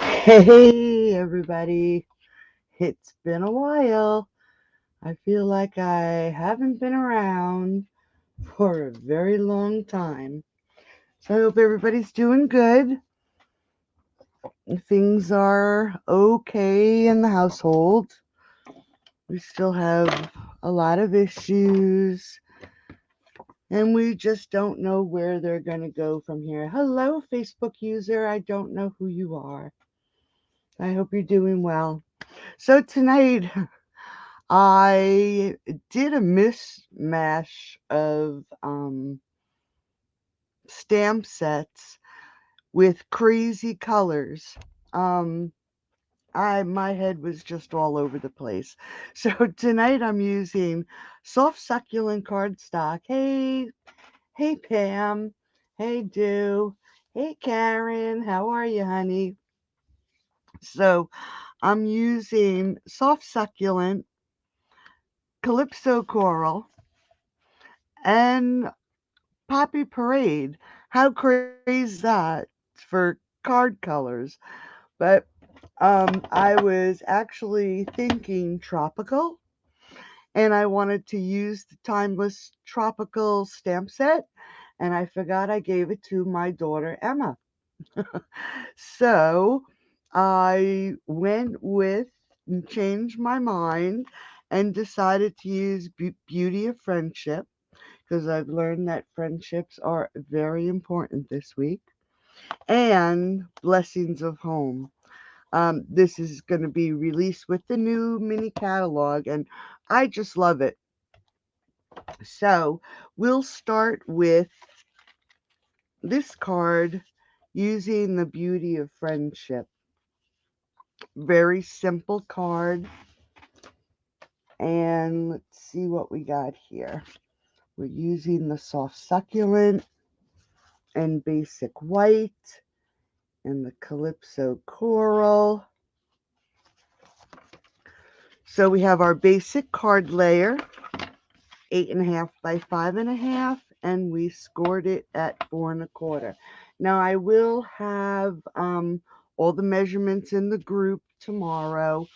Hey, everybody. It's been a while. I feel like I haven't been around for a very long time. So I hope everybody's doing good. Things are okay in the household. We still have a lot of issues, and we just don't know where they're going to go from here. Hello, Facebook user. I don't know who you are. I hope you're doing well. So tonight, I did a mishmash of stamp sets with crazy colors. Um, my head was just all over the place. So tonight I'm using soft succulent cardstock. Hey Pam. Hey Dew. Hey Karen. How are you, honey? So I'm using soft succulent, calypso coral, and Poppy Parade. How crazy is that for card colors? But I was actually thinking tropical, and I wanted to use the timeless tropical stamp set, and I forgot I gave it to my daughter Emma. So I went with and changed my mind and decided to use Beauty of Friendship because I've learned that friendships are very important this week, and Blessings of Home. This is going to be released with the new mini catalog, and I just love it. So we'll start with this card using the Beauty of Friendship. Very simple card, and let's see what we got here. We're using the soft succulent and basic white and the calypso coral. So we have our basic card layer, 8.5 by 5.5, and we scored it at 4.25. Now I will have all the measurements in the group tomorrow,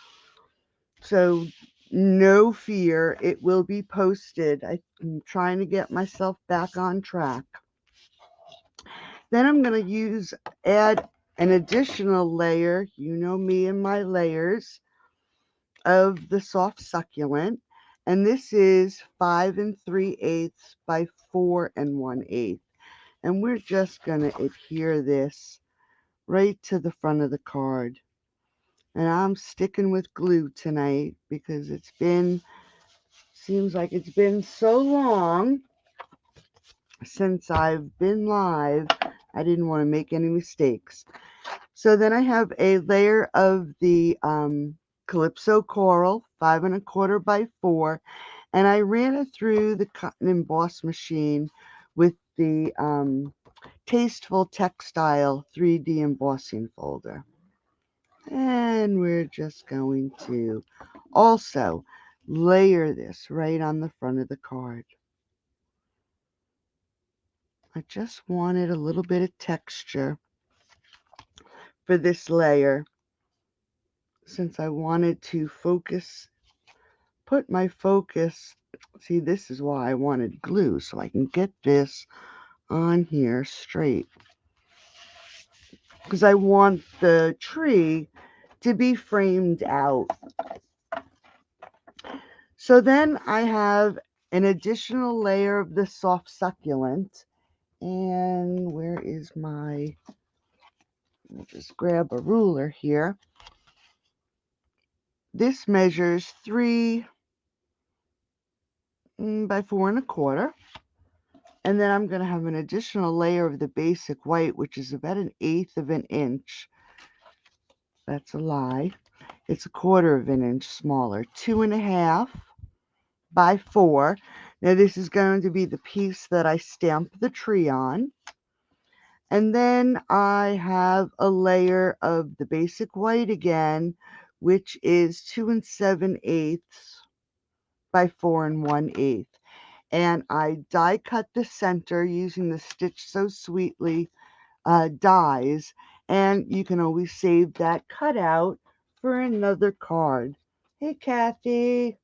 so no fear, it will be posted. I'm trying to get myself back on track. Then I'm going to add an additional layer. You know me and my layers of the soft succulent, and this is 5 3/8 by 4 1/8, and we're just going to adhere this right to the front of the card. And I'm sticking with glue tonight because seems like it's been so long since I've been live. I didn't want to make any mistakes. So then I have a layer of the Calypso Coral, 5 1/4 by 4, and I ran it through the cotton emboss machine with the Tasteful Textile 3D embossing folder. And we're just going to also layer this right on the front of the card. I just wanted a little bit of texture for this layer since I wanted to put my focus. See, this is why I wanted glue, so I can get this on here straight. Because I want the tree to be framed out. So then I have an additional layer of the soft succulent. And where is let me just grab a ruler here. This measures 3 by 4 1/4. And then I'm going to have an additional layer of the basic white, which is about 1/8 of an inch. That's a lie. It's 1/4 of an inch smaller. 2.5 by 4. Now this is going to be the piece that I stamp the tree on. And then I have a layer of the basic white again, which is 2 7/8 by 4 1/8. And I die cut the center using the Stitch So Sweetly dies, and you can always save that cutout for another card. Hey, Kathy.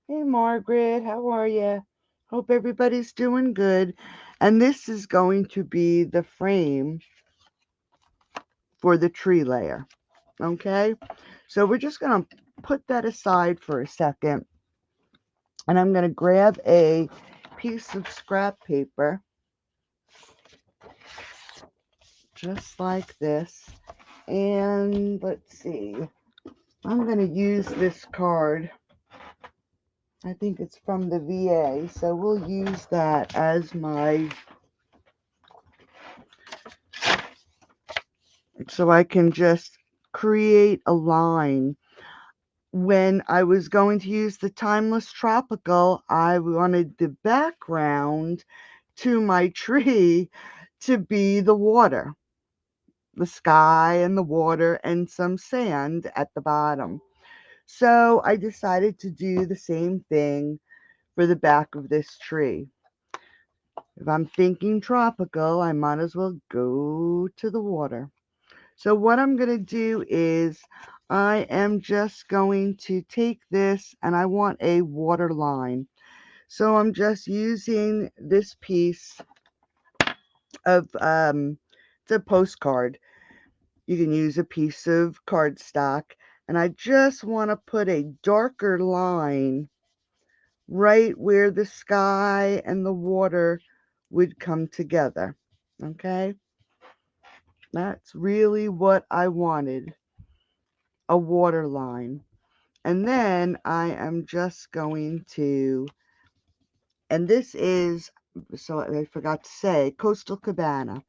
Hey, Margaret. How are you? Hope everybody's doing good. And this is going to be the frame for the tree layer. Okay? So we're just going to put that aside for a second. And I'm going to grab a piece of scrap paper, just like this. And let's see. I'm going to use this card. I think it's from the VA. So we'll use that as my... so I can just create a line. When I was going to use the Timeless Tropical, I wanted the background to my tree to be the water, the sky and the water and some sand at the bottom. So I decided to do the same thing for the back of this tree. If I'm thinking tropical, I might as well go to the water. So what I'm going to do is I am just going to take this, and I want a water line. So I'm just using this piece of, it's a postcard. You can use a piece of cardstock, and I just want to put a darker line right where the sky and the water would come together. Okay? That's really what I wanted, a water line. And then I am just going to, and this is, so I forgot to say, Coastal Cabana.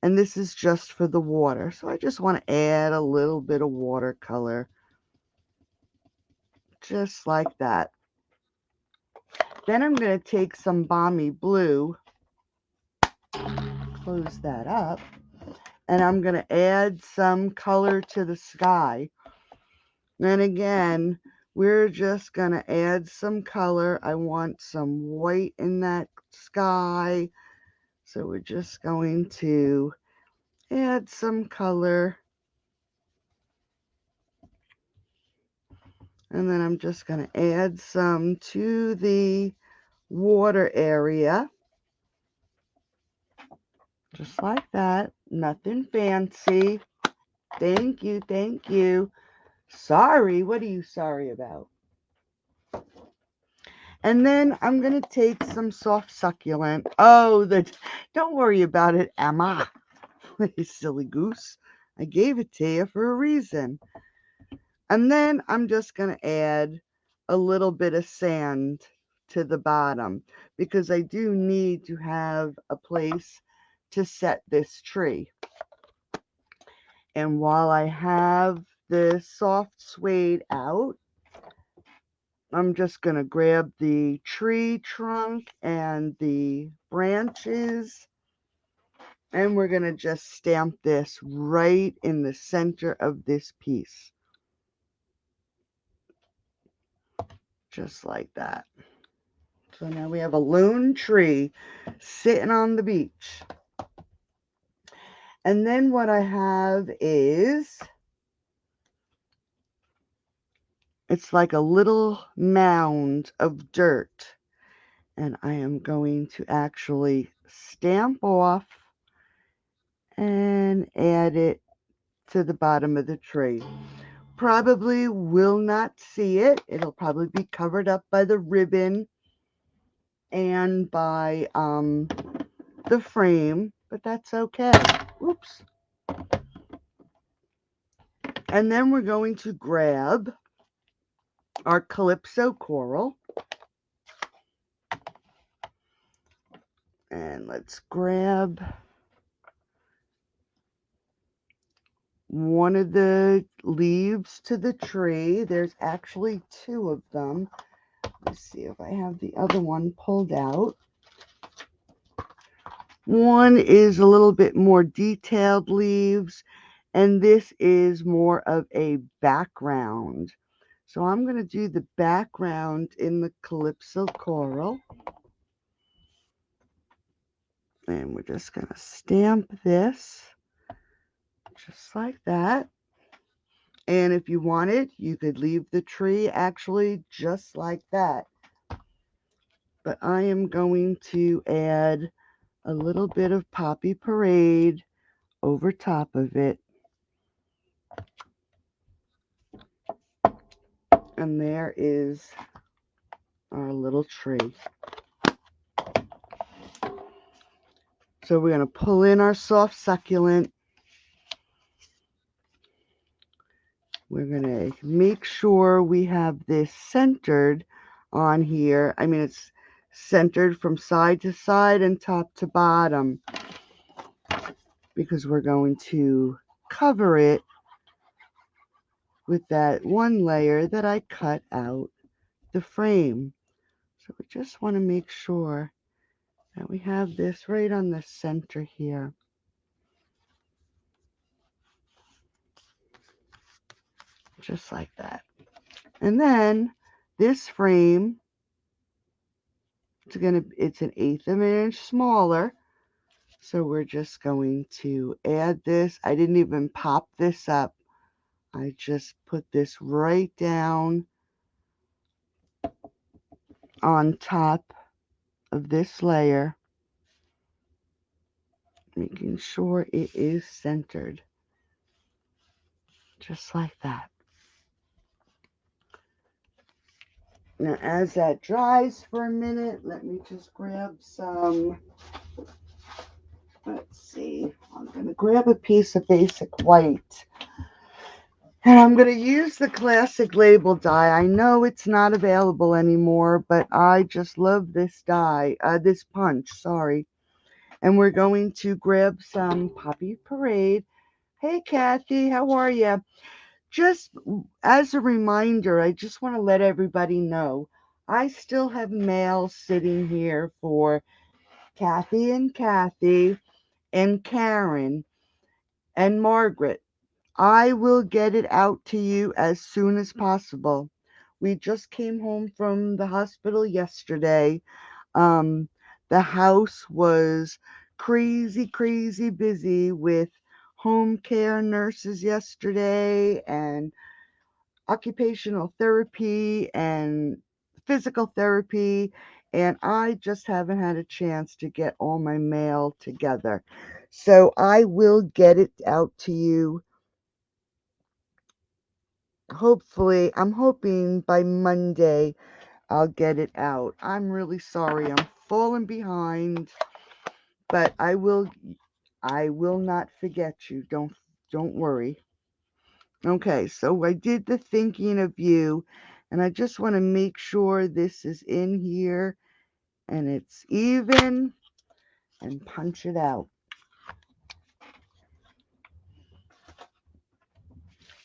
And this is just for the water. So I just want to add a little bit of watercolor, just like that. Then I'm going to take some Balmy Blue, close that up, and I'm going to add some color to the sky. Then again, we're just going to add some color. I want some white in that sky. So we're just going to add some color. And then I'm just going to add some to the water area. Just like that. Nothing fancy. Thank you, thank you. Sorry, what are you sorry about? And then I'm going to take some soft succulent. Oh, don't worry about it, Emma. You silly goose. I gave it to you for a reason. And then I'm just going to add a little bit of sand to the bottom, because I do need to have a place to set this tree. And while I have the soft suede out, I'm just going to grab the tree trunk and the branches, and we're going to just stamp this right in the center of this piece. Just like that. So now we have a lone tree sitting on the beach. And then what I have is, it's like a little mound of dirt. And I am going to actually stamp off and add it to the bottom of the tree. Probably will not see it. It'll probably be covered up by the ribbon and by the frame, but that's okay. Oops. And then we're going to grab our Calypso coral. And let's grab one of the leaves to the tree. There's actually two of them. Let's see if I have the other one pulled out. One is a little bit more detailed leaves, and this is more of a background. So I'm going to do the background in the Calypso coral. And we're just going to stamp this just like that. And if you wanted, you could leave the tree actually just like that. But I am going to add a little bit of Poppy Parade over top of it. And there is our little tree. So we're going to pull in our soft succulent. We're going to make sure we have this centered on here. I mean, it's centered from side to side and top to bottom, because we're going to cover it with that one layer that I cut out the frame. So we just want to make sure that we have this right on the center here. Just like that. And then this frame, it's an 1/8 of an inch smaller. So we're just going to add this. I didn't even pop this up. I just put this right down on top of this layer, making sure it is centered. Just like that. Now, as that dries for a minute, let me just grab some, let's see, I'm going to grab a piece of basic white. And I'm going to use the classic label die. I know it's not available anymore, but I just love this die, this punch, sorry. And we're going to grab some Poppy Parade. Hey, Kathy, how are you? Just as a reminder, I just want to let everybody know, I still have mail sitting here for Kathy and Karen and Margaret. I will get it out to you as soon as possible. We just came home from the hospital yesterday. Um, the house was crazy, crazy busy with home care nurses yesterday and occupational therapy and physical therapy, and I just haven't had a chance to get all my mail together. So I will get it out to you. Hopefully, I'm hoping by Monday I'll get it out. I'm really sorry. I'm falling behind, but I will not forget you. Don't worry. Okay, so I did the thinking of you, and I just want to make sure this is in here and it's even, and punch it out.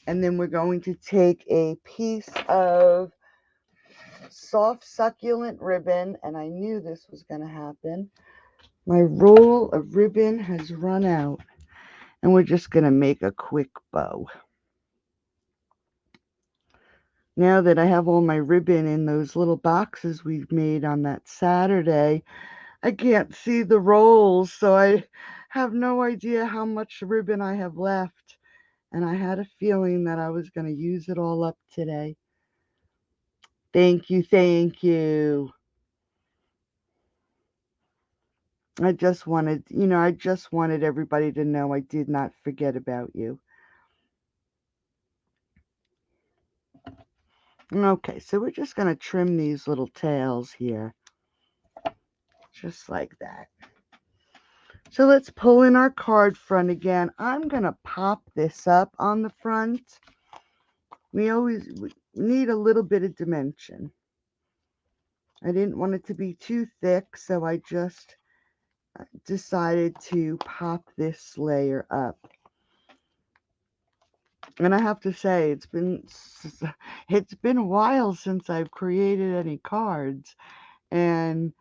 And then we're going to take a piece of soft succulent ribbon, and I knew this was going to happen. My roll of ribbon has run out, and we're just going to make a quick bow. Now that I have all my ribbon in those little boxes we made on that Saturday, I can't see the rolls, so I have no idea how much ribbon I have left. And I had a feeling that I was going to use it all up today. Thank you, thank you. I just wanted everybody to know I did not forget about you. Okay, so we're just going to trim these little tails here. Just like that. So let's pull in our card front again. I'm going to pop this up on the front. We need a little bit of dimension. I didn't want it to be too thick, so I just decided to pop this layer up. And I have to say, it's been a while since I've created any cards, and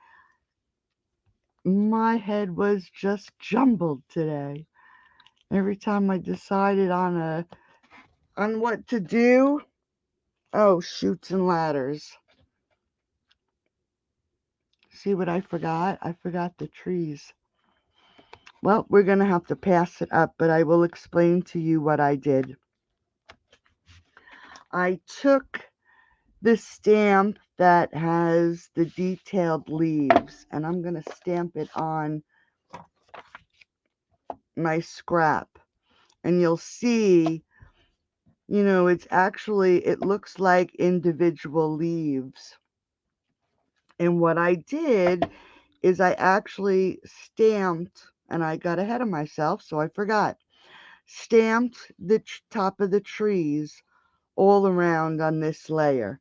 my head was just jumbled today. Every time I decided on what to do, oh, chutes and ladders. See what I forgot? I forgot the trees. Well, we're going to have to pass it up, but I will explain to you what I did. I took the stamp that has the detailed leaves, and I'm going to stamp it on my scrap. And you'll see, you know, it looks like individual leaves. And what I did is I actually stamped, and I got ahead of myself, so I forgot, stamped the top of the trees all around on this layer,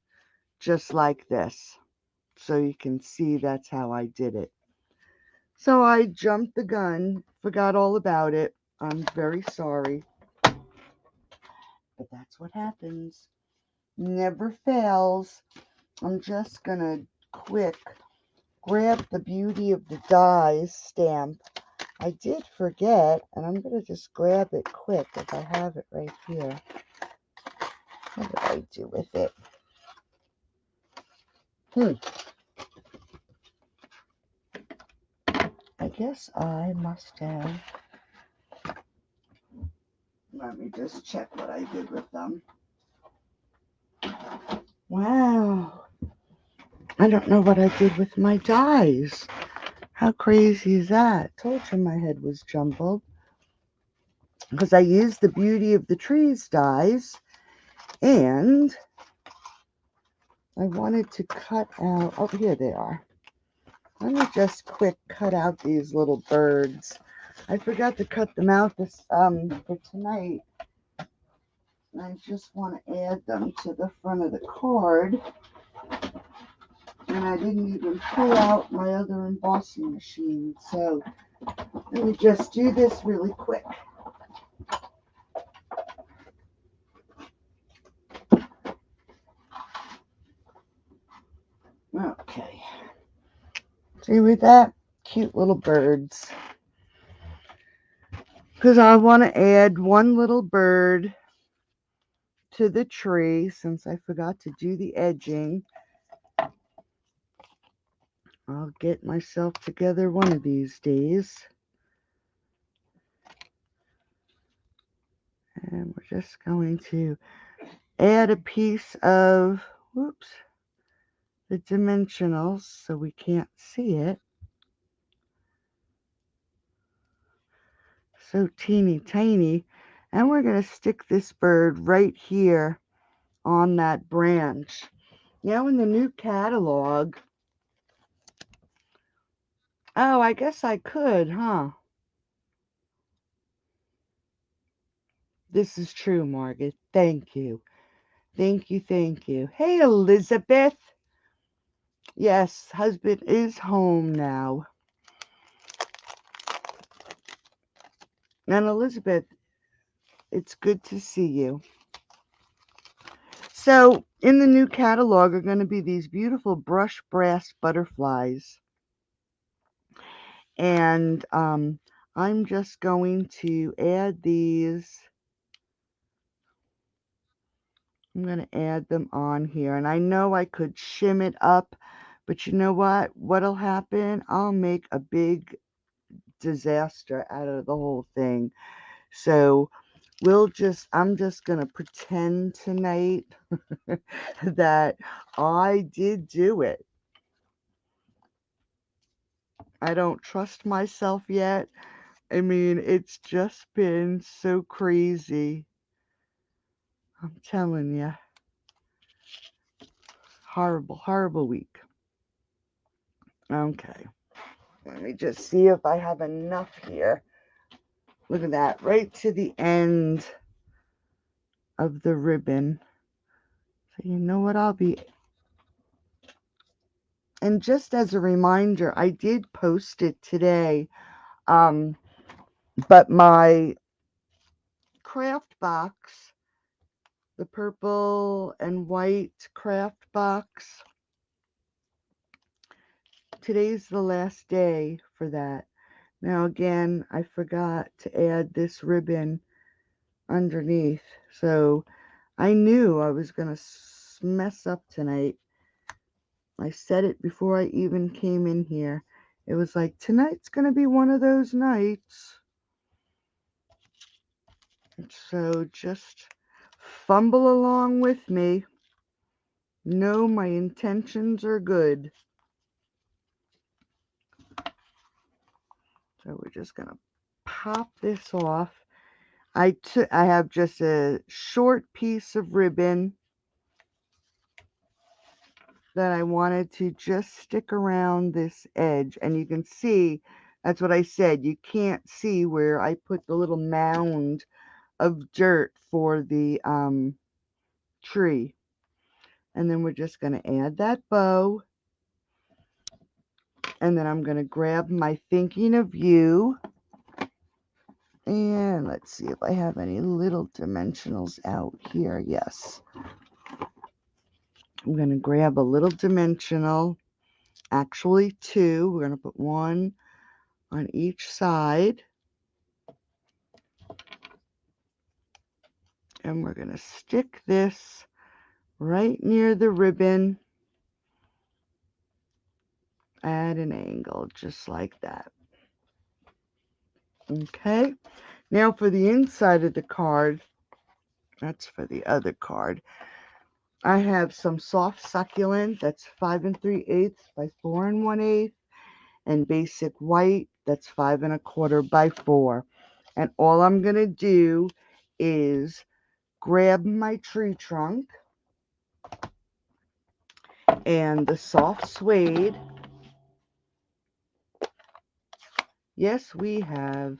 just like this. So you can see that's how I did it. So I jumped the gun, forgot all about it. I'm very sorry. But that's what happens. Never fails. I'm just going to quick grab the Beauty of the Dies stamp. I did forget, and I'm going to just grab it quick if I have it right here. What did I do with it? I guess I must have. Let me just check what I did with them. Wow. I don't know what I did with my dies. How crazy is that? Told you my head was jumbled. Because I used the Beauty of the Trees dies, and I wanted to cut out, oh, here they are. Let me just quick cut out these little birds. I forgot to cut them out for tonight. And I just want to add them to the front of the card. And I didn't even pull out my other embossing machine. So let me just do this really quick. Okay. See with that? Cute little birds. Because I want to add one little bird to the tree since I forgot to do the edging. I'll get myself together one of these days. And we're just going to add a piece of, whoops, the dimensionals so we can't see it. So teeny tiny. And we're going to stick this bird right here on that branch. Now in the new catalog, oh, I guess I could, huh? This is true, Margaret. Thank you. Thank you, thank you. Hey, Elizabeth. Yes, husband is home now. And Elizabeth, it's good to see you. So, in the new catalog are going to be these beautiful brush brass butterflies. And I'm just going to add these. I'm going to add them on here. And I know I could shim it up, but you know what? What'll happen? I'll make a big disaster out of the whole thing. So I'm just going to pretend tonight that I did do it. I don't trust myself yet. I mean, it's just been so crazy. I'm telling you. Horrible, horrible week. Okay. Let me just see if I have enough here. Look at that. Right to the end of the ribbon. So you know what I'll be. And just as a reminder, I did post it today. But my craft box, the purple and white craft box, today's the last day for that. Now again, I forgot to add this ribbon underneath. So I knew I was going to mess up tonight. I said it before I even came in here. It was like, tonight's going to be one of those nights. So just fumble along with me. Know my intentions are good. So we're just going to pop this off. I have just a short piece of ribbon that I wanted to just stick around this edge. And you can see, that's what I said, you can't see where I put the little mound of dirt for the tree. And then we're just going to add that bow. And then I'm going to grab my Thinking of You. And let's see if I have any little dimensionals out here. Yes. I'm going to grab a little dimensional. Actually, two. We're going to put one on each side. And we're going to stick this right near the ribbon at an angle, just like that. Okay. Now for the inside of the card, that's for the other card, I have some soft succulent, that's 5 3/8 by 4 1/8, and basic white, that's 5 1/4 by 4. And all I'm going to do is grab my tree trunk and the soft suede. Yes, we have.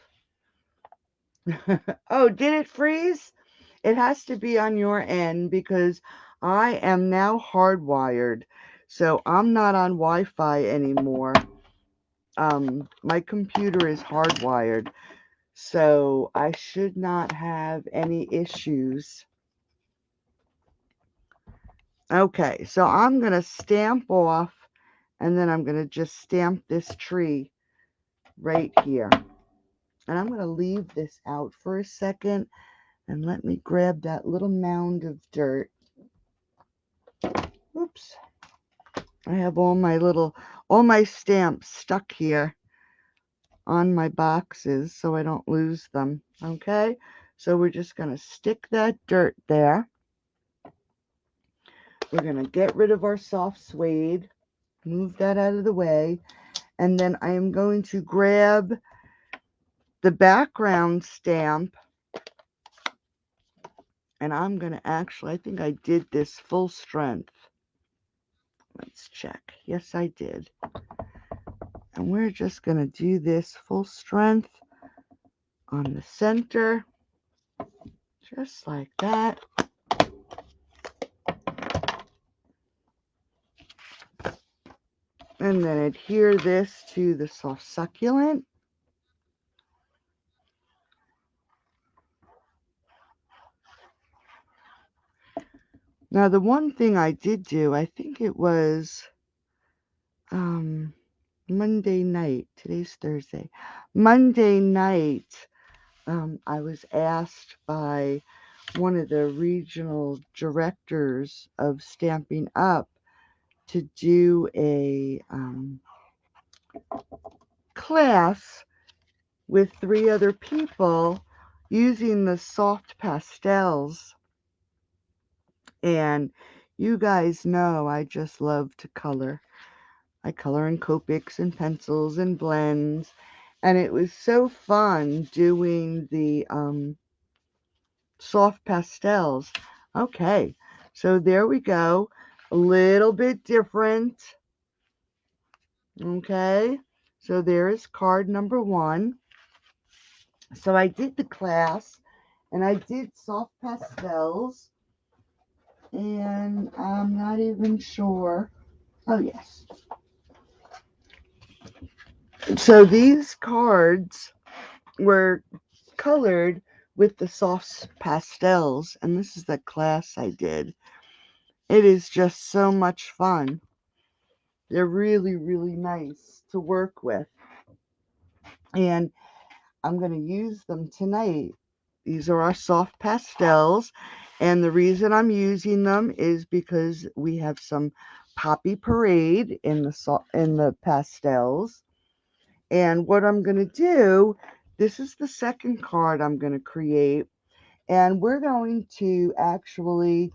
Oh, did it freeze? It has to be on your end because I am now hardwired. So I'm not on Wi-Fi anymore. My computer is hardwired. So I should not have any issues. Okay, so I'm going to stamp off, and then I'm going to just stamp this tree right here. And I'm going to leave this out for a second, and let me grab that little mound of dirt. Oops. I have all my stamps stuck here on my boxes so I don't lose them. Okay, so we're just going to stick that dirt there. We're going to get rid of our soft suede, move that out of the way, and then I am going to grab the background stamp, and I'm going to actually, I think I did this full strength. Let's check. Yes, I did. And we're just going to do this full strength on the center, just like that. And then adhere this to the soft succulent. Now, the one thing I did do, I think it was Monday night. Today's Thursday. Monday night, I was asked by one of the regional directors of Stampin' Up! To do a class with 3 other people using the soft pastels. And you guys know I just love to color. I color in Copics and pencils and blends. And it was so fun doing the soft pastels. Okay, so there we go. A little bit different. Okay, so there is card number 1. So I did the class, and I did soft pastels, and I'm not even sure. Oh, yes. So these cards were colored with the soft pastels, and this is the class I did. It is just so much fun. They're really, really nice to work with. And I'm going to use them tonight. These are our soft pastels. And the reason I'm using them is because we have some Poppy Parade in the pastels. And what I'm going to do, this is the second card I'm going to create. And we're going to actually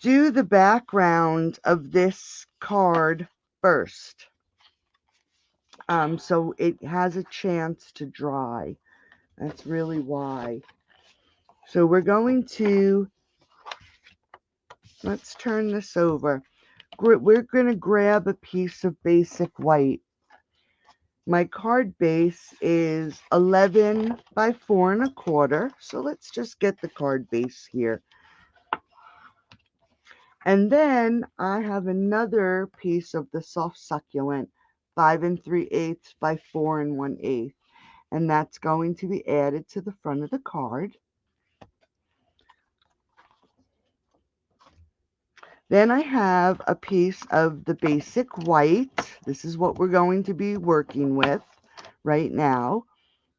do the background of this card first. So it has a chance to dry. That's really why. So we're going to, let's turn this over. We're going to grab a piece of basic white. My card base is 11 by 4 1/4. So let's just get the card base here. And then I have another piece of the soft succulent, 5 3/8 by 4 1/8. And that's going to be added to the front of the card. Then I have a piece of the basic white. This is what we're going to be working with right now.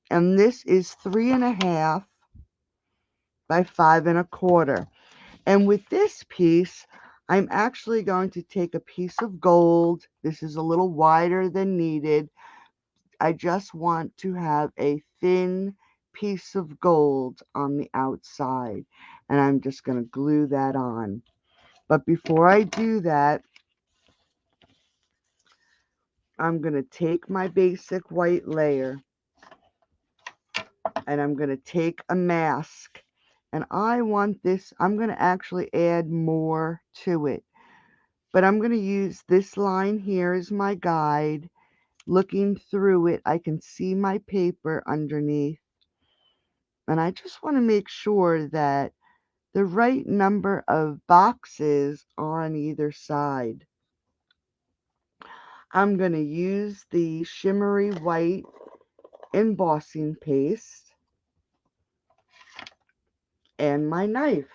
And this is 3 1/2 by 5 1/4. And with this piece, I'm actually going to take a piece of gold. This is a little wider than needed. I just want to have a thin piece of gold on the outside. And I'm just going to glue that on. But before I do that, I'm going to take my basic white layer and I'm going to take a mask. And I want this, I'm going to actually add more to it. But I'm going to use this line here as my guide. Looking through it, I can see my paper underneath. And I just want to make sure that the right number of boxes are on either side. I'm going to use the shimmery white embossing paste and my knife.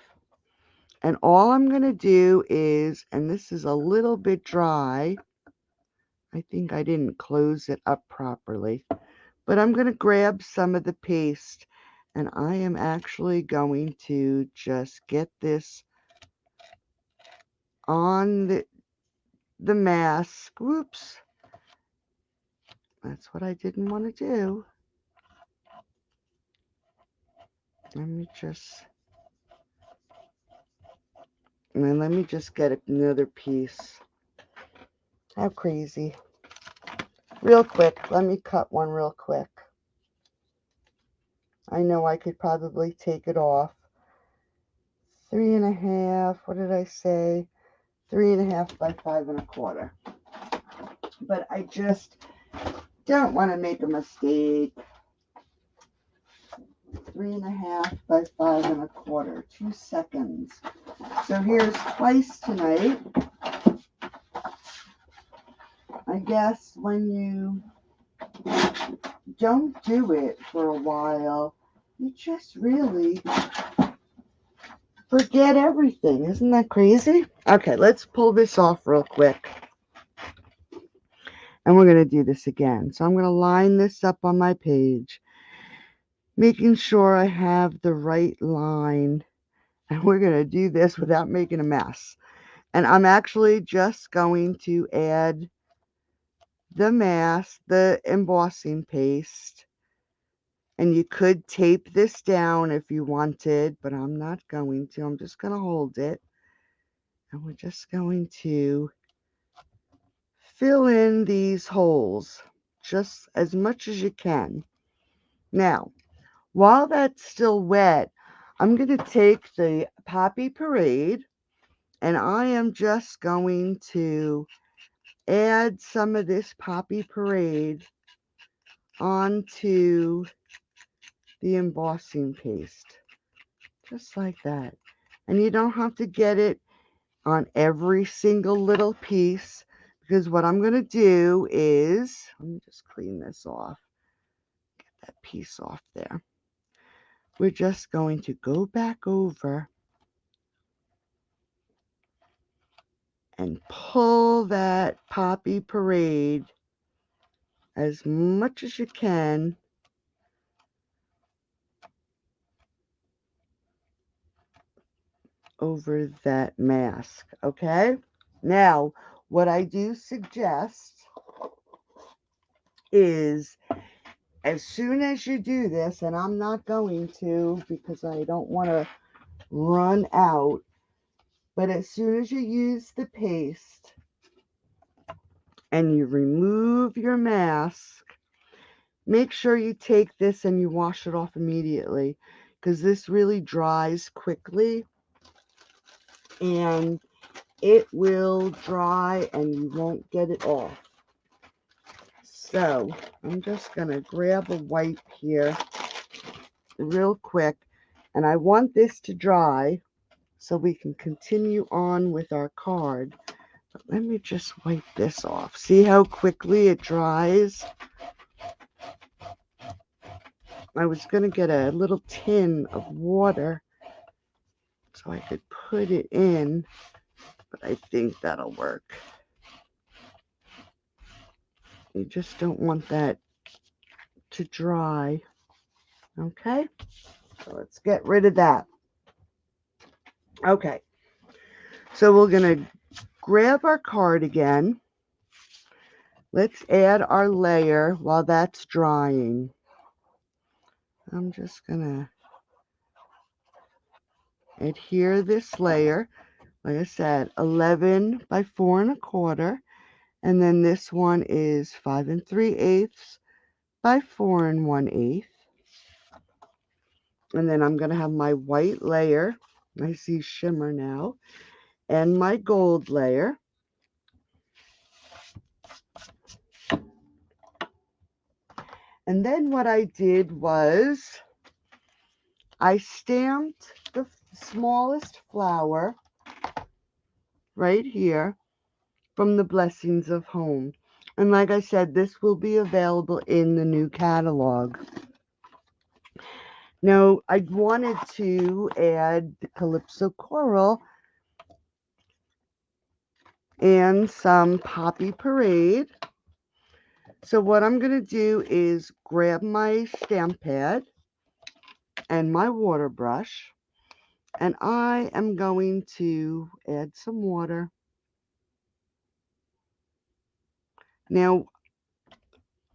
And all I'm going to do is, and this is a little bit dry, I think I didn't close it up properly, but I'm going to grab some of the paste and I am actually going to just get this on the mask. Whoops. That's what I didn't want to do. Let me just, and then let me just get another piece. How crazy. Real quick, let me cut one real quick. I know I could probably take it off. 3 1/2, what did I say? 3 1/2 by 5 1/4. But I just don't want to make a mistake. 3 1/2 by 5 1/4. 2 seconds. So here's twice tonight. I guess when you don't do it for a while, you just really forget everything. Isn't that crazy? Okay, let's pull this off real quick. And we're going to do this again. So I'm going to line this up on my page, making sure I have the right line. And we're going to do this without making a mess. And I'm actually just going to add the mask, the embossing paste. And you could tape this down if you wanted, but I'm not going to. I'm just going to hold it. And we're just going to fill in these holes just as much as you can. Now, while that's still wet, I'm going to take the Poppy Parade and I am just going to add some of this Poppy Parade onto the embossing paste. Just like that. And you don't have to get it on every single little piece, because what I'm going to do is, let me just clean this off. Get that piece off there. We're just going to go back over and pull that Poppy Parade as much as you can over that mask, okay? Now, what I do suggest is as soon as you do this, and I'm not going to because I don't want to run out, but as soon as you use the paste and you remove your mask, make sure you take this and you wash it off immediately, because this really dries quickly and it will dry and you won't get it off. So I'm just going to grab a wipe here real quick, and I want this to dry so we can continue on with our card. But let me just wipe this off. See how quickly it dries? I was going to get a little tin of water so I could put it in, but I think that'll work. You just don't want that to dry. Okay, so let's get rid of that. Okay, so we're going to grab our card again. Let's add our layer while that's drying. I'm just going to adhere this layer. Like I said, 11 by 4 1/4. And then this one is 5 3/8 by 4 1/8. And then I'm going to have my white layer. I see shimmer now. And my gold layer. And then what I did was I stamped the smallest flower right here from the Blessings of Home. And like I said, this will be available in the new catalog. Now, I wanted to add the Calypso Coral and some Poppy Parade. So what I'm going to do is grab my stamp pad and my water brush, and I am going to add some water. Now,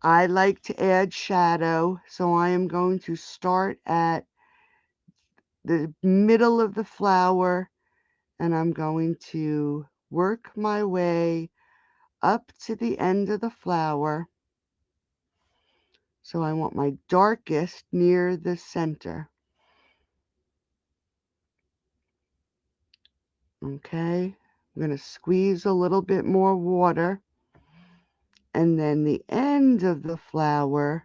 I like to add shadow, so I am going to start at the middle of the flower, and I'm going to work my way up to the end of the flower. So I want my darkest near the center. Okay, I'm going to squeeze a little bit more water, and then the end of the flower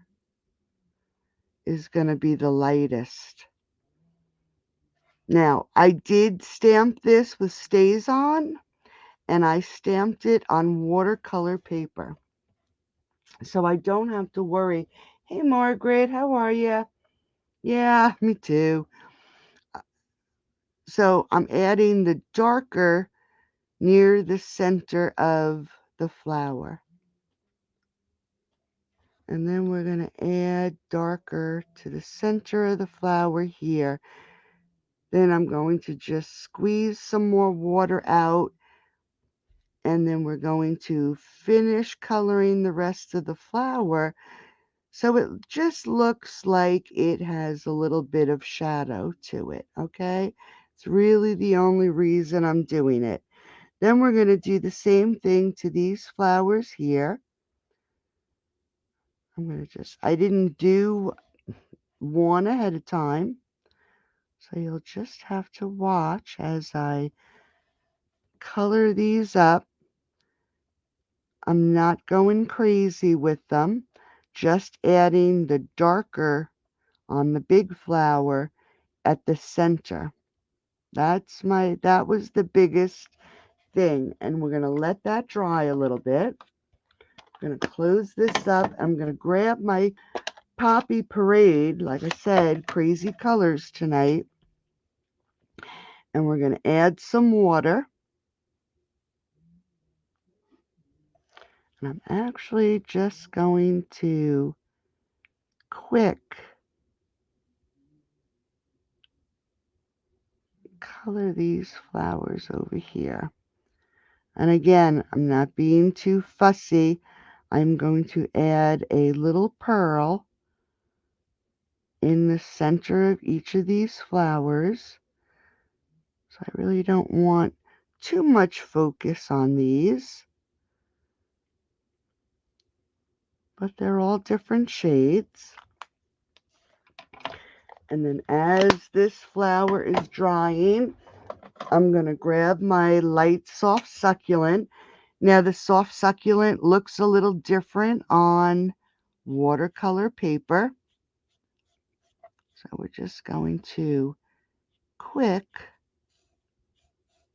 is going to be the lightest. Now, I did stamp this with StazOn, and I stamped it on watercolor paper. So I don't have to worry. Hey, Margaret, how are you? Yeah, me too. So I'm adding the darker near the center of the flower. And then we're going to add darker to the center of the flower here. Then I'm going to just squeeze some more water out. And then we're going to finish coloring the rest of the flower, so it just looks like it has a little bit of shadow to it, okay? It's really the only reason I'm doing it. Then we're going to do the same thing to these flowers here. I didn't do one ahead of time, so you'll just have to watch as I color these up. I'm not going crazy with them, just adding the darker on the big flower at the center. That was the biggest thing, and we're going to let that dry a little bit. I'm going to close this up. I'm going to grab my Poppy Parade, like I said, crazy colors tonight, and we're going to add some water. And I'm actually just going to quick color these flowers over here. And again, I'm not being too fussy. I'm going to add a little pearl in the center of each of these flowers. So I really don't want too much focus on these, but they're all different shades. And then as this flower is drying, I'm going to grab my light soft succulent. Now the soft succulent looks a little different on watercolor paper. So we're just going to quick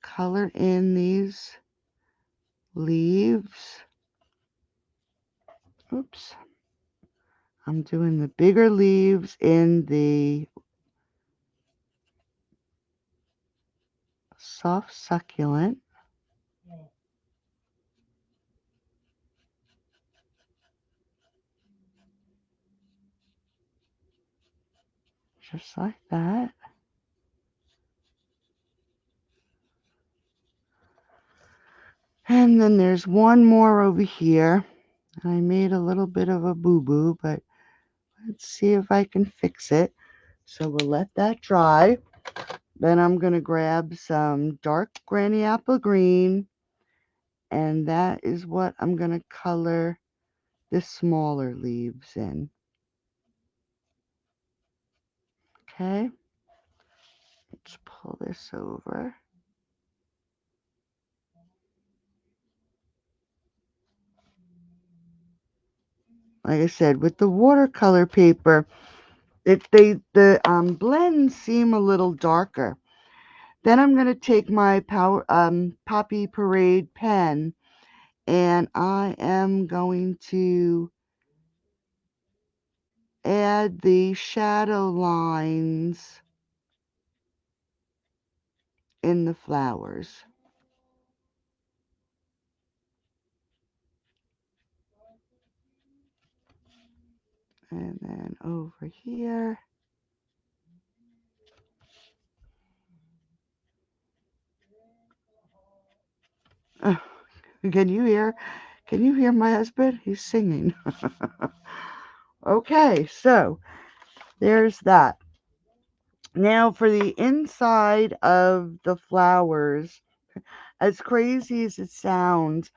color in these leaves. Oops. I'm doing the bigger leaves in the soft succulent. Just like that. And then there's one more over here. I made a little bit of a boo-boo, but let's see if I can fix it. So we'll let that dry. Then I'm going to grab some dark granny apple green, and that is what I'm going to color the smaller leaves in. Okay, let's pull this over. Like I said, with the watercolor paper, the blends seem a little darker. Then I'm going to take my Poppy Parade pen, and I am going to add the shadow lines in the flowers. And then over here, oh, can you hear my husband? He's singing. Okay, so there's that. Now for the inside of the flowers, as crazy as it sounds,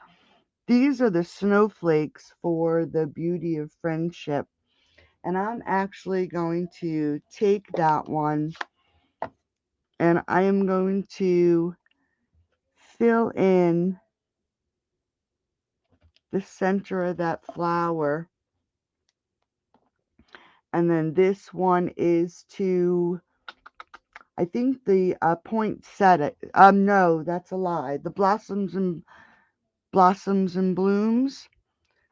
these are the snowflakes for the beauty of friendship. And I'm actually going to take that one and I am going to fill in the center of that flower. And then this one is to, I think the poinsettia. No, that's a lie. The blossoms and blooms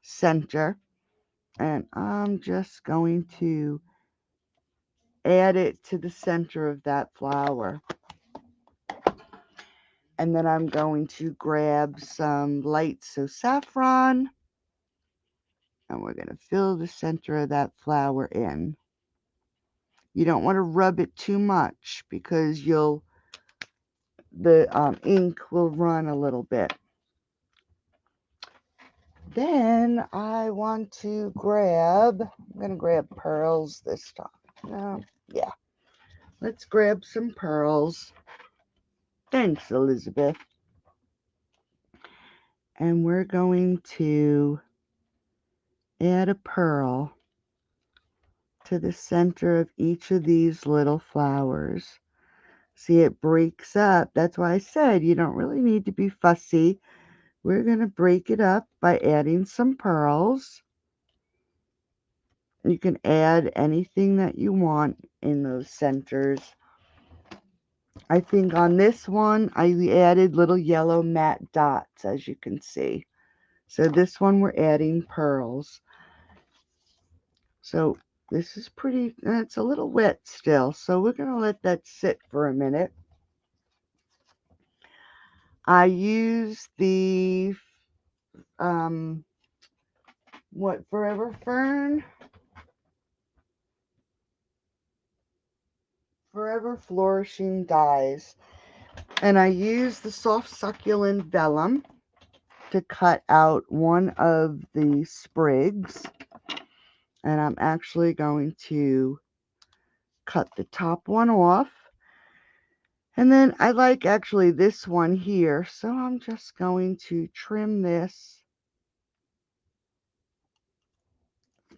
center. And I'm just going to add it to the center of that flower. And then I'm going to grab some light so saffron, and we're going to fill the center of that flower in. You don't want to rub it too much because the ink will run a little bit. Then I want to I'm going to grab pearls this time. Yeah, let's grab some pearls. Thanks, Elizabeth. And we're going to add a pearl to the center of each of these little flowers. See, it breaks up. That's why I said you don't really need to be fussy. We're going to break it up by adding some pearls. You can add anything that you want in those centers. I think on this one, I added little yellow matte dots, as you can see. So this one, we're adding pearls. So this is pretty, it's a little wet still. So we're going to let that sit for a minute. I use the, Forever Flourishing dyes. And I use the soft succulent vellum to cut out one of the sprigs, and I'm actually going to cut the top one off. And then I like actually this one here, so I'm just going to trim this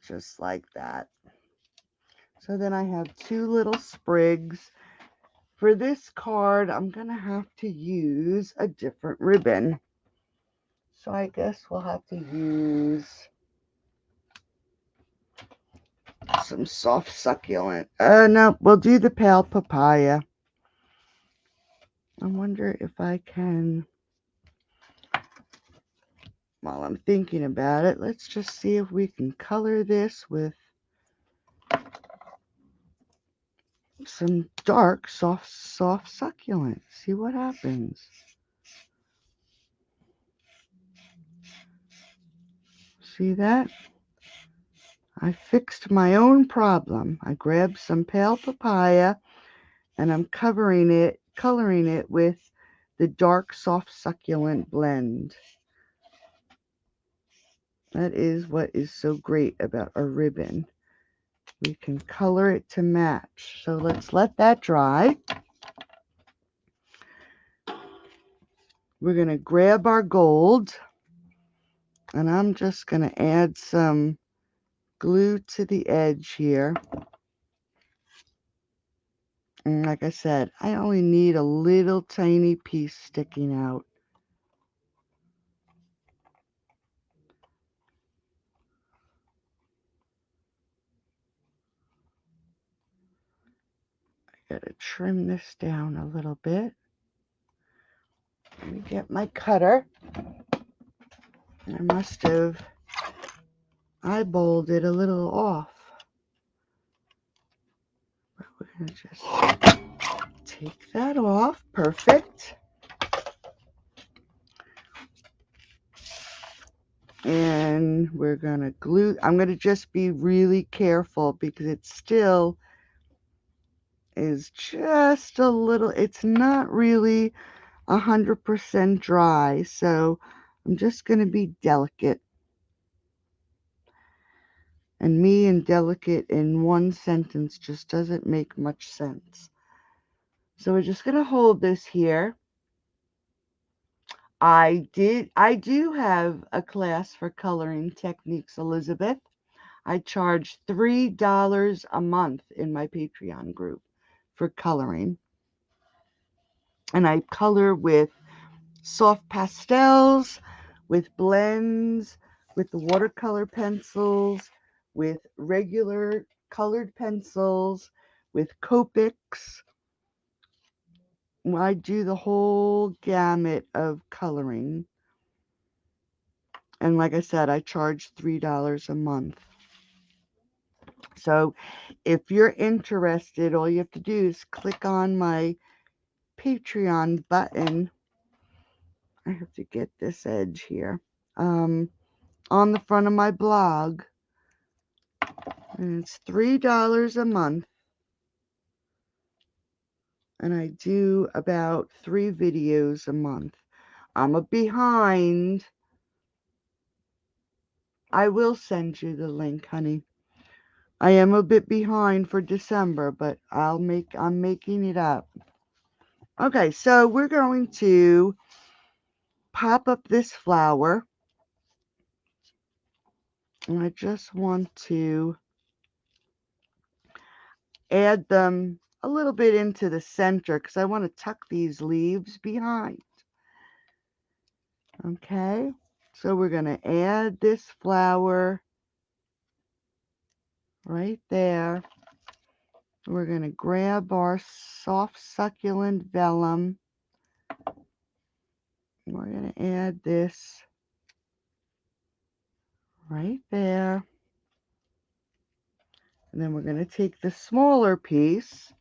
just like that. So then I have two little sprigs. For this card, I'm going to have to use a different ribbon. So I guess we'll have to use some soft succulent. No, we'll do the pale papaya. I wonder if I can, while I'm thinking about it, let's just see if we can color this with some dark, soft succulent. See what happens. See that? I fixed my own problem. I grabbed some pale papaya and I'm coloring it with the dark, soft succulent blend. That is what is so great about a ribbon. We can color it to match. So let's let that dry. We're going to grab our gold, and I'm just going to add some glue to the edge here. And like I said, I only need a little tiny piece sticking out. I got to trim this down a little bit. Let me get my cutter. I must have eyeballed it a little off. But we're going to just take that off. Perfect. And we're going to glue. I'm going to just be really careful because it still is just a little, it's not really 100% dry. So I'm just going to be delicate. And me and delicate in one sentence just doesn't make much sense. So we're just going to hold this here. I do have a class for coloring techniques, Elizabeth. I charge $3 a month in my Patreon group for coloring. And I color with soft pastels, with blends, with the watercolor pencils, with regular colored pencils, with Copics. I do the whole gamut of coloring. And like I said, I charge $3 a month. So if you're interested, all you have to do is click on my Patreon button. I have to get this edge here. On the front of my blog. And it's $3 a month. And I do about 3 videos a month. I'm a behind. I will send you the link, honey. I am a bit behind for December, but I'm making it up. Okay, so we're going to pop up this flower. And I just want to add them a little bit into the center because I want to tuck these leaves behind. Okay, so we're going to add this flower right there. We're going to grab our soft succulent vellum. We're going to add this right there. And then we're going to take the smaller piece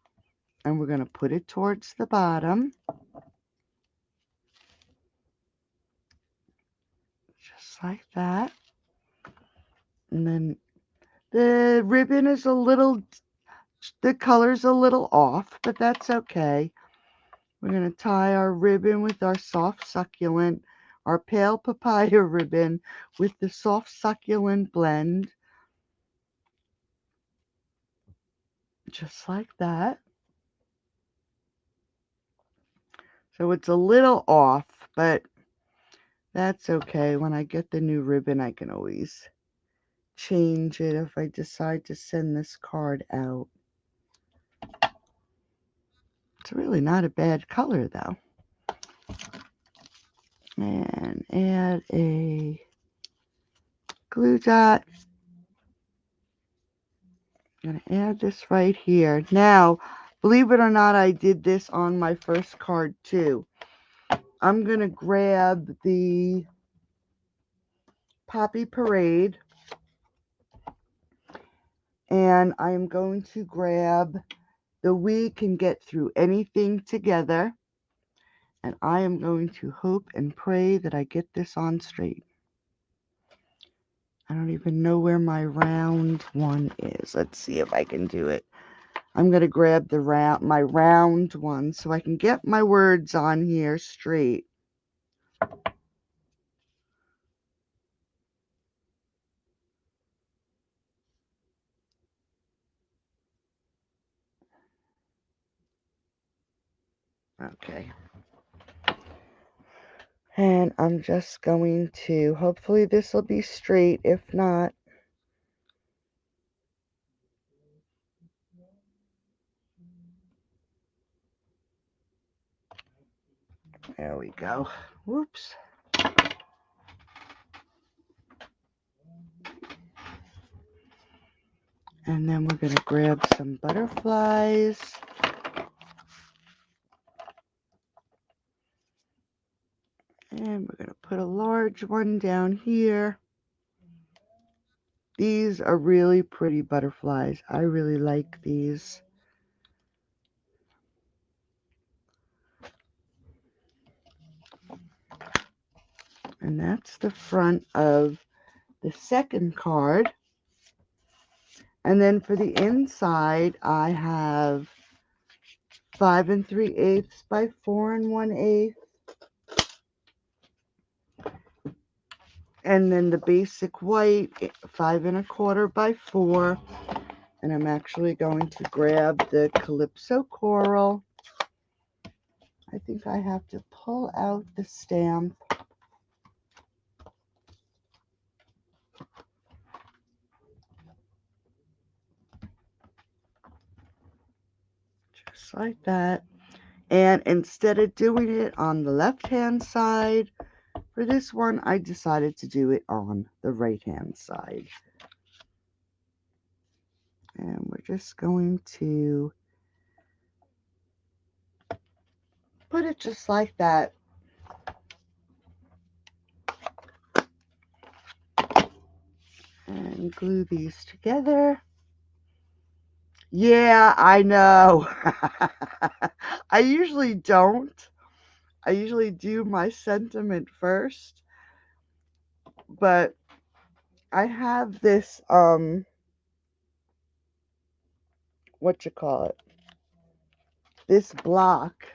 and we're going to put it towards the bottom. Just like that. And then the ribbon is a little, the color's a little off, but that's okay. We're going to tie our ribbon with our soft succulent our pale papaya ribbon with the soft succulent blend. Just like that. So it's a little off, but that's okay. When I get the new ribbon, I can always change it if I decide to send this card out. It's really not a bad color though. And add a glue dot. I'm going to add this right here. Now, believe it or not, I did this on my first card too. I'm going to grab the Poppy Parade, and I'm going to grab the We Can Get Through Anything Together, and I am going to hope and pray that I get this on straight. I don't even know where my round one is. Let's see if I can do it. I'm going to grab the my round one so I can get my words on here straight. Okay. And I'm just going to, hopefully this will be straight. If not, there we go. Whoops. And then we're going to grab some butterflies. And we're going to put a large one down here. These are really pretty butterflies. I really like these. And that's the front of the second card. And then for the inside, I have 5 3/8 by 4 1/8. And then the basic white, 5 1/4 by 4. And I'm actually going to grab the Calypso Coral. I think I have to pull out the stamp. Just like that. And instead of doing it on the left-hand side, for this one, I decided to do it on the right-hand side. And we're just going to put it just like that. And glue these together. Yeah, I know. I usually don't. I usually do my sentiment first. But I have this, what you call it? This block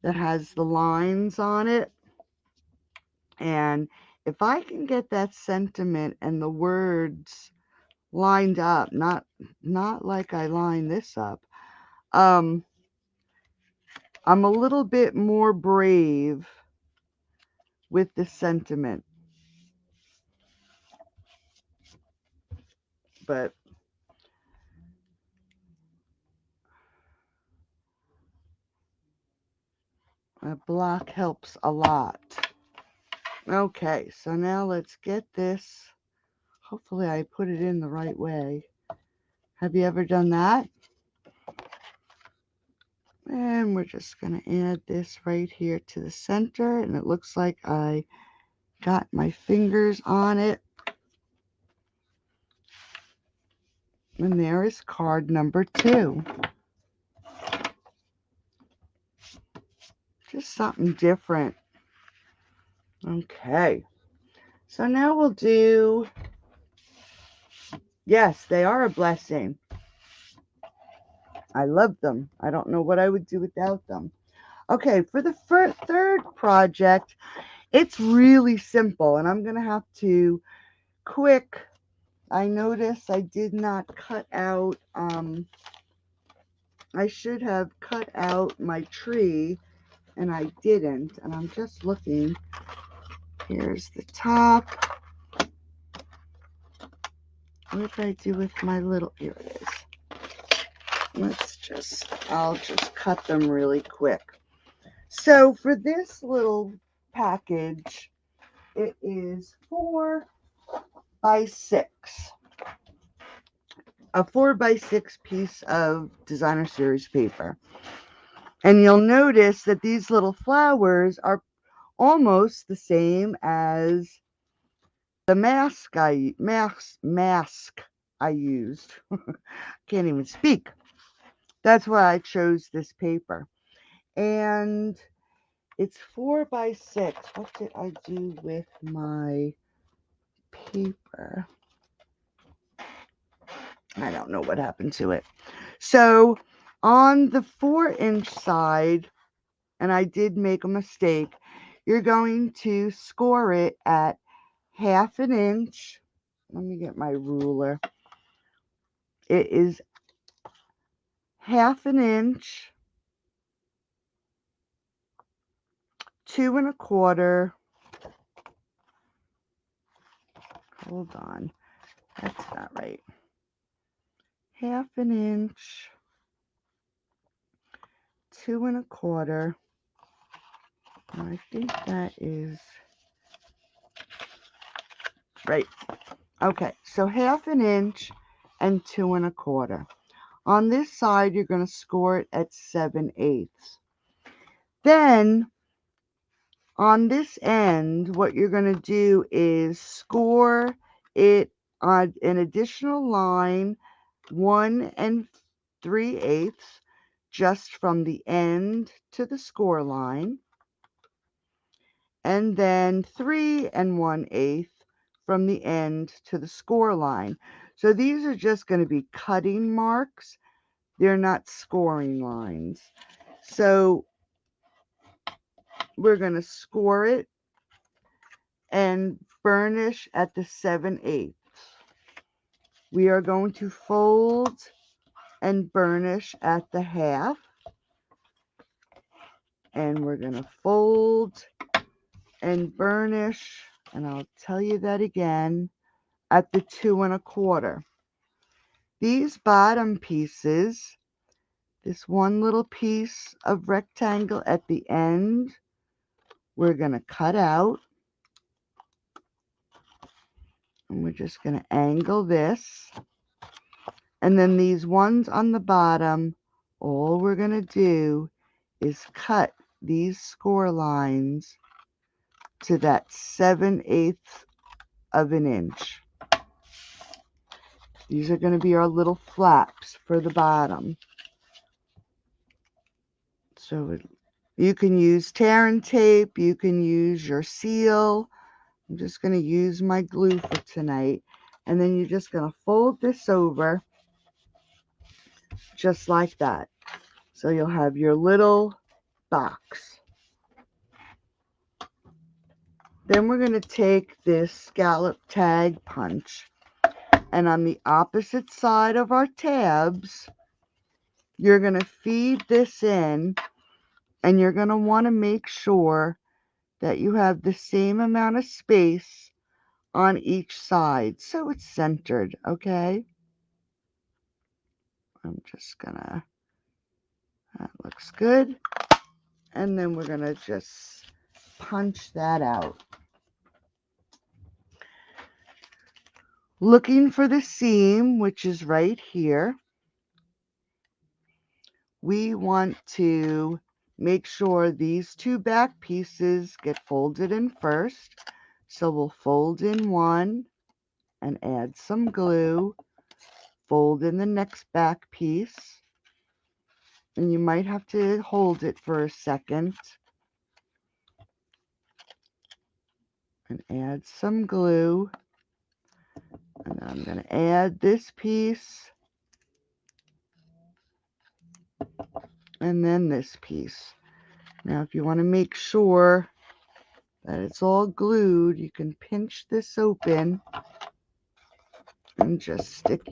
that has the lines on it. And if I can get that sentiment and the words lined up, not like I line this up, I'm a little bit more brave with the sentiment. But a block helps a lot. Okay, so now let's get this. Hopefully I put it in the right way. Have you ever done that? And we're just going to add this right here to the center. And it looks like I got my fingers on it. And there is card number 2. Just something different. Okay. So now we'll do, yes, they are a blessing. I love them. I don't know what I would do without them. Okay, for the third project, it's really simple, and I'm going to have to quick. I noticed I did not cut out, I should have cut out my tree, and I didn't, and I'm just looking. Here's the top. What did I do with my little, here it is. I'll just cut them really quick. So for this little package, it is 4 by 6. A 4 by 6 piece of designer series paper. And you'll notice that these little flowers are almost the same as the mask I used. Can't even speak. That's why I chose this paper. And it's 4 by 6. What did I do with my paper? I don't know what happened to it. So on the 4-inch side, and I did make a mistake, you're going to score it at 1/2 inch. Let me get my ruler. It is 1/2 inch, 2 1/4. Hold on, that's not right. 1/2 inch, 2 1/4. I think that is right. Okay, so 1/2 inch and 2 1/4. On this side, you're going to score it at 7/8. Then on this end, what you're going to do is score it on an additional line 1 3/8 just from the end to the score line, and then 3 1/8 from the end to the score line. So these are just going to be cutting marks. They're not scoring lines. So we're going to score it and burnish at the 7/8. We are going to fold and burnish at the 1/2. And we're going to fold and burnish, and I'll tell you that again, at the 2 1/4. These bottom pieces, this one little piece of rectangle at the end, we're going to cut out. And we're just going to angle this. And then these ones on the bottom, all we're going to do is cut these score lines to that 7/8 of an inch. These are going to be our little flaps for the bottom. So you can use tear and tape, you can use your seal. I'm just going to use my glue for tonight. And then you're just going to fold this over just like that. So you'll have your little box. Then we're going to take this scallop tag punch, and on the opposite side of our tabs, you're going to feed this in, and you're going to want to make sure that you have the same amount of space on each side so it's centered, okay? I'm just gonna, that looks good. And then we're gonna just punch that out. Looking for the seam, which is right here. We want to make sure these 2 back pieces get folded in first. So we'll fold in one and add some glue. Fold in the next back piece. And you might have to hold it for a second. And add some glue. And I'm going to add this piece. And then this piece. Now, if you want to make sure that it's all glued, you can pinch this open and just stick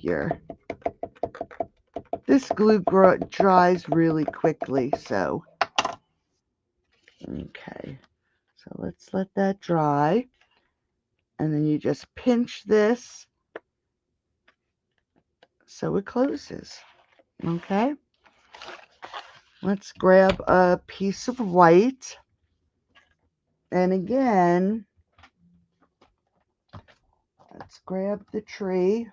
this glue dries really quickly, so okay, so let's let that dry, and then you just pinch this so it closes. Okay, let's grab a piece of white, and again, let's grab the tree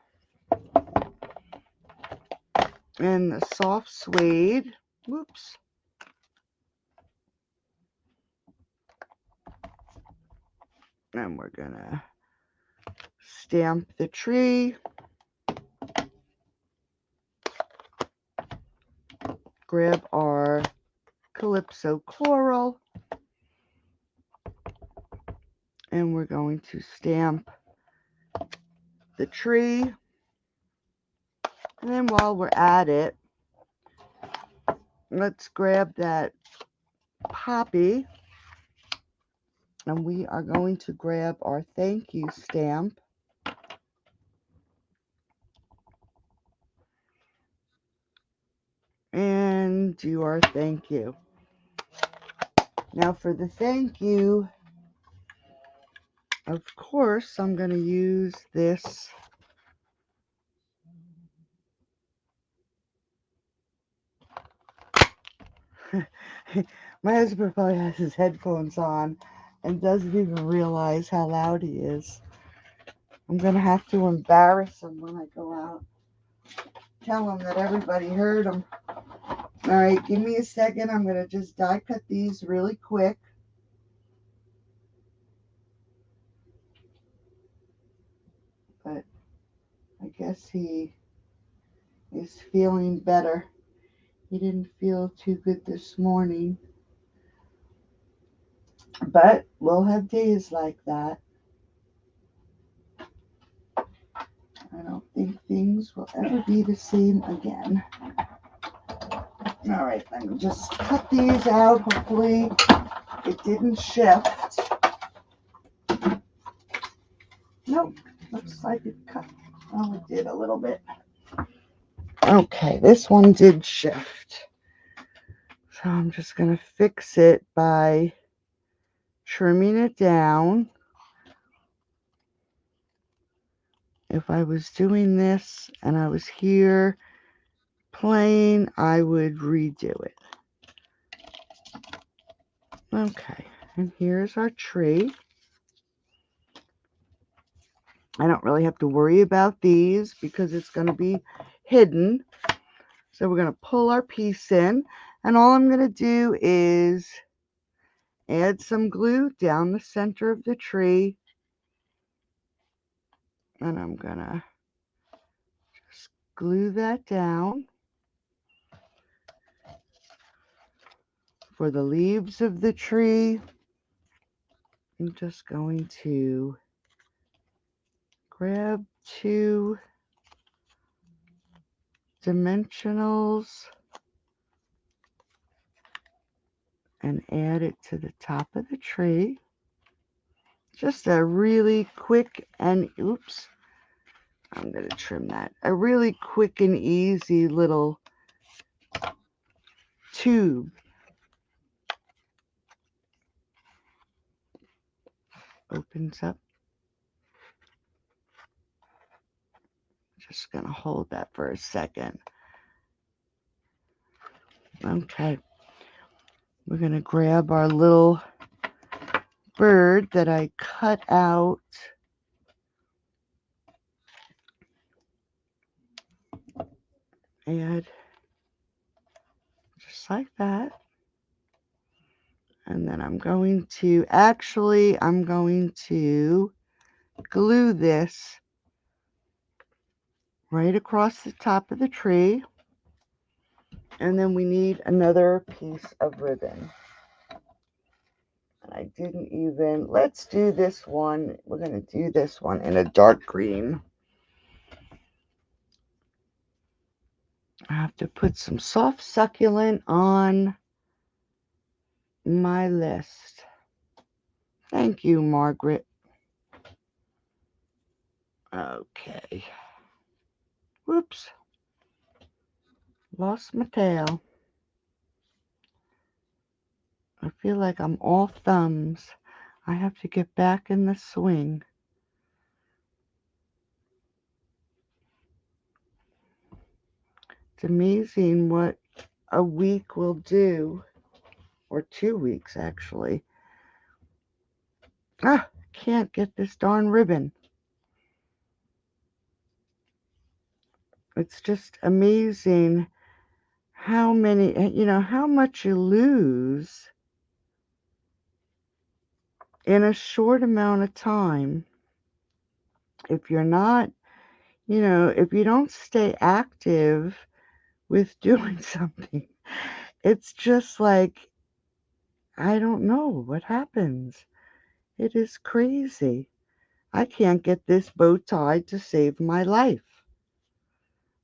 and the soft suede. Whoops. And we're gonna stamp the tree, grab our Calypso Coral, and we're going to stamp the tree. And then while we're at it, let's grab that poppy, and we are going to grab our thank you stamp. And do our thank you. Now for the thank you, of course, I'm going to use this my husband probably has his headphones on and doesn't even realize how loud he is. I'm going to have to embarrass him when I go out. Tell him that everybody heard him. Alright, give me a second. I'm going to just die cut these really quick. But I guess he is feeling better. He didn't feel too good this morning. But we'll have days like that. I don't think things will ever be the same again. Alright, let me just cut these out. Hopefully it didn't shift. Nope, looks like it cut. Oh, it did a little bit. Okay, this one did shift. So I'm just going to fix it by trimming it down. If I was doing this and I was here playing, I would redo it. Okay, and here's our tree. I don't really have to worry about these because it's going to be hidden. So we're going to pull our piece in, and all I'm going to do is add some glue down the center of the tree, and I'm going to just glue that down. For the leaves of the tree, I'm just going to grab 2 dimensionals and add it to the top of the tree. Just a really quick and, oops, I'm going to trim that. A really quick and easy little tube. Opens up. Just going to hold that for a second. Okay. We're going to grab our little bird that I cut out. Add just like that. And then I'm going to glue this right across the top of the tree. And then we need another piece of ribbon. And I didn't even, let's do this one. We're going to do this one in a dark green. I have to put some soft succulent on my list. Thank you, Margaret. Okay. Whoops. Lost my tail. I feel like I'm all thumbs. I have to get back in the swing. It's amazing what a week will do, or 2 weeks actually. Ah, can't get this darn ribbon. It's just amazing how many, how much you lose in a short amount of time if you're not, if you don't stay active with doing something. It's just like, I don't know what happens. It is crazy. I can't get this bow tied to save my life.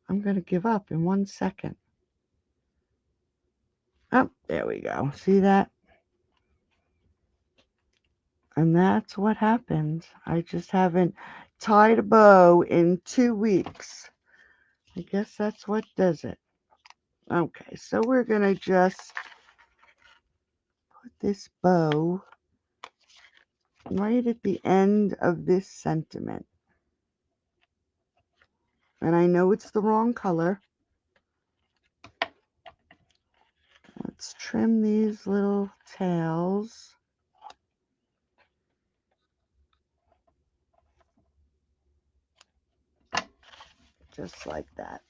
I'm going to give up in 1 second. Oh, there we go. See that? And that's what happens. I just haven't tied a bow in 2 weeks. I guess that's what does it. Okay, so we're going to just put this bow right at the end of this sentiment. And I know it's the wrong color. Let's trim these little tails. Just like that.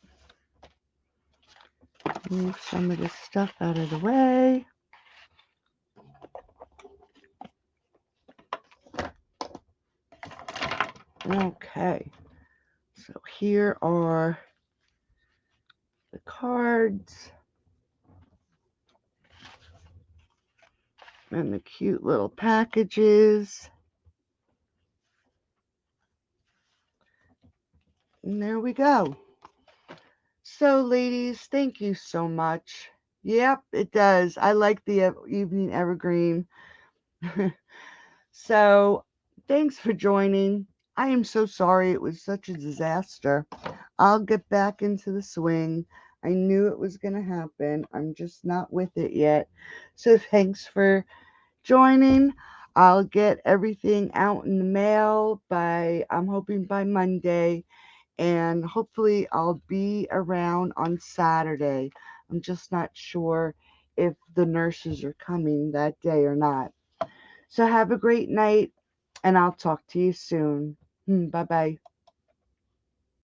Move some of this stuff out of the way. Okay, so here are the cards and the cute little packages. And there we go. So, ladies, thank you so much. Yep, it does. I like the evening evergreen. So, thanks for joining. I am so sorry it was such a disaster. I'll get back into the swing. I knew it was going to happen. I'm just not with it yet. So, thanks for joining. I'll get everything out in the mail I'm hoping by Monday. And hopefully I'll be around on Saturday. I'm just not sure if the nurses are coming that day or not. So have a great night, and I'll talk to you soon. Bye-bye.